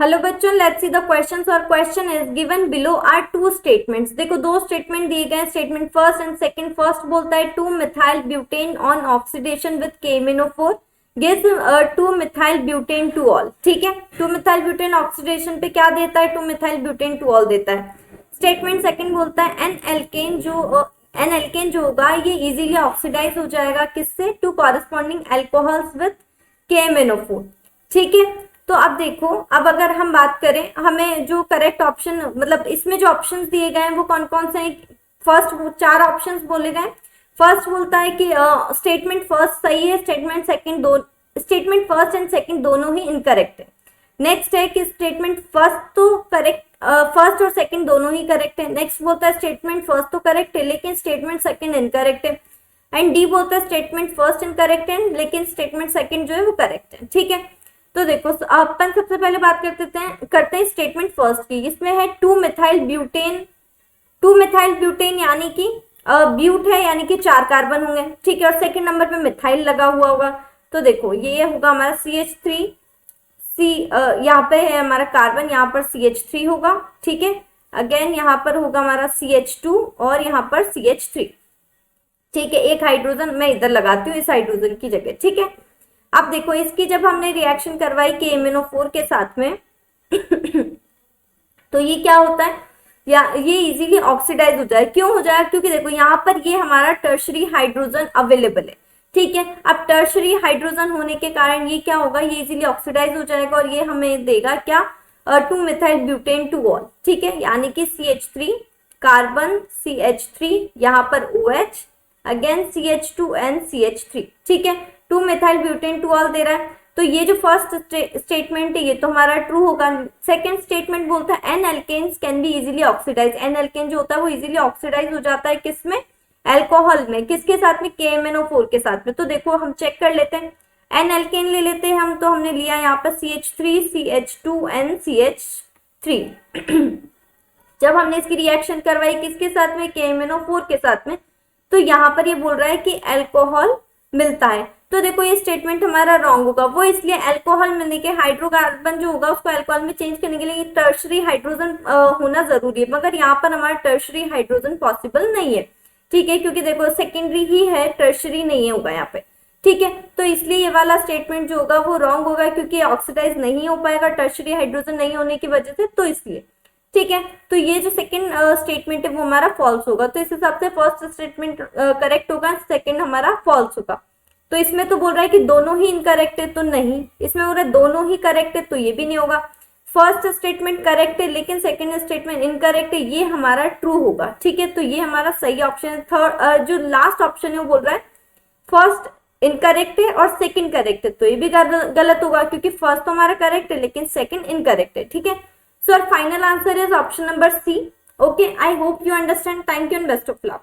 Hello बच्चों, let's see the questions. और question is given below are two statements. देखो दो स्टेटमेंट दिए गए, statement first and second. First बोलता है 2 methyl butane on oxidation with KMnO4 gives 2 methyl butane two ol. ठीक है, 2 मिथाइल ब्यूटेन ऑक्सीडेशन पे क्या देता है, 2 मिथाइल ब्यूटेन टू ऑल देता है। स्टेटमेंट सेकंड बोलता है एन एल्केन जो होगा ये इजीली ऑक्सीडाइज हो जाएगा किससे, to corresponding alcohols with KMnO4। ठीक है, तो अब देखो, अब अगर हम बात करें, हमें जो करेक्ट ऑप्शन, मतलब इसमें जो ऑप्शंस दिए गए हैं वो कौन कौन से हैं। फर्स्ट 4 ऑप्शंस बोले गए। फर्स्ट बोलता है कि स्टेटमेंट फर्स्ट सही है, स्टेटमेंट फर्स्ट एंड सेकंड दोनों ही इनकरेक्ट है। नेक्स्ट है कि स्टेटमेंट फर्स्ट तो करेक्ट, फर्स्ट और सेकंड दोनों ही करेक्ट है। नेक्स्ट बोलता है स्टेटमेंट फर्स्ट तो करेक्ट है लेकिन स्टेटमेंट सेकंड इनकरेक्ट है। एंड डी बोलता है स्टेटमेंट फर्स्ट इनकरेक्ट है लेकिन स्टेटमेंट सेकंड जो है वो करेक्ट है। ठीक है, तो देखो अपन सबसे पहले बात करते हैं स्टेटमेंट फर्स्ट की। इसमें है 2 मिथाइल ब्यूटेन यानी कि ब्यूट है यानी कि 4 कार्बन होंगे। ठीक है, और सेकंड नंबर पे मिथाइल लगा हुआ होगा। तो देखो ये होगा हमारा CH3 यहाँ पे है हमारा कार्बन, यहाँ पर CH3 होगा। ठीक है, अगेन यहाँ पर होगा हमारा CH2 और यहाँ पर CH3। ठीक है, एक हाइड्रोजन मैं इधर लगाती हूँ इस हाइड्रोजन की जगह। ठीक है, अब देखो इसकी जब हमने रिएक्शन करवाई KMnO4 के साथ में तो ये क्या होता है, या ये इजीली ऑक्सीडाइज हो जाए। क्यों हो जाए, क्योंकि देखो यहाँ पर ये हमारा टर्शरी हाइड्रोजन अवेलेबल है। ठीक है, अब टर्शरी हाइड्रोजन होने के कारण ये क्या होगा, ये इजीली ऑक्सीडाइज हो जाएगा और ये हमें देगा क्या, 2 मिथाइल ब्यूटेन टू ऑल। ठीक है, यानी कि CH3 कार्बन, CH3 यहाँ पर OH, again CH2 and CH3। ठीक है, 2 methyl butane two all they रहा है। तो ये जो फर्स्ट स्टेटमेंट है ये तो हमारा ट्रू होगा। सेकंड स्टेटमेंट बोलता है n alkanes can be easily oxidise. N alkane जो होता है वो इजीली ऑक्सीडाइज हो जाता है किसमें, एल्कोहल में। किसके साथ में, KMnO4 के साथ में। तो देखो हम चेक कर लेते हैं, एन एल्केन ले लेते हैं हम। तो हमने लिया यहाँ पर CH3 CH2 एंड CH3 जब हमने इसकी रिएक्शन करवाई किसके साथ में, KMnO4 के साथ में, तो यहाँ पर ये बोल रहा है कि अल्कोहल मिलता है। तो देखो ये स्टेटमेंट हमारा रॉन्ग होगा। वो इसलिए अल्कोहल मिलने के, हाइड्रोकार्बन जो होगा उसको अल्कोहल में चेंज करने के लिए टर्शरी हाइड्रोजन होना जरूरी है, मगर यहाँ पर हमारा टर्शरी हाइड्रोजन पॉसिबल नहीं है। ठीक है, क्योंकि देखो सेकेंडरी ही है, टर्शरी नहीं होगा यहाँ पे। ठीक है, तो इसलिए ये वाला स्टेटमेंट जो होगा वो रॉन्ग होगा, क्योंकि ऑक्सीडाइज नहीं हो पाएगा टर्शरी हाइड्रोजन नहीं होने की वजह से, तो इसलिए। ठीक है, तो ये जो सेकंड स्टेटमेंट है वो हमारा फॉल्स होगा। तो इस हिसाब से फर्स्ट स्टेटमेंट करेक्ट होगा, सेकंड हमारा फॉल्स होगा। तो इसमें तो बोल रहा है कि दोनों ही इनकरेक्ट है, तो नहीं। इसमें बोल रहा है दोनों ही करेक्ट है, तो ये भी नहीं होगा। फर्स्ट स्टेटमेंट करेक्ट है लेकिन सेकंड स्टेटमेंट इनकरेक्ट है, ये हमारा ट्रू होगा। ठीक है, तो ये हमारा सही ऑप्शन है। थर्ड जो लास्ट ऑप्शन है वो बोल रहा है फर्स्ट इनकरेक्ट है और सेकंड करेक्ट है, तो ये भी गलत होगा, क्योंकि फर्स्ट तो हमारा करेक्ट है लेकिन सेकंड इनकरेक्ट है। ठीक है, so our final answer is option number C. Okay, I hope you understand. Thank you and best of luck.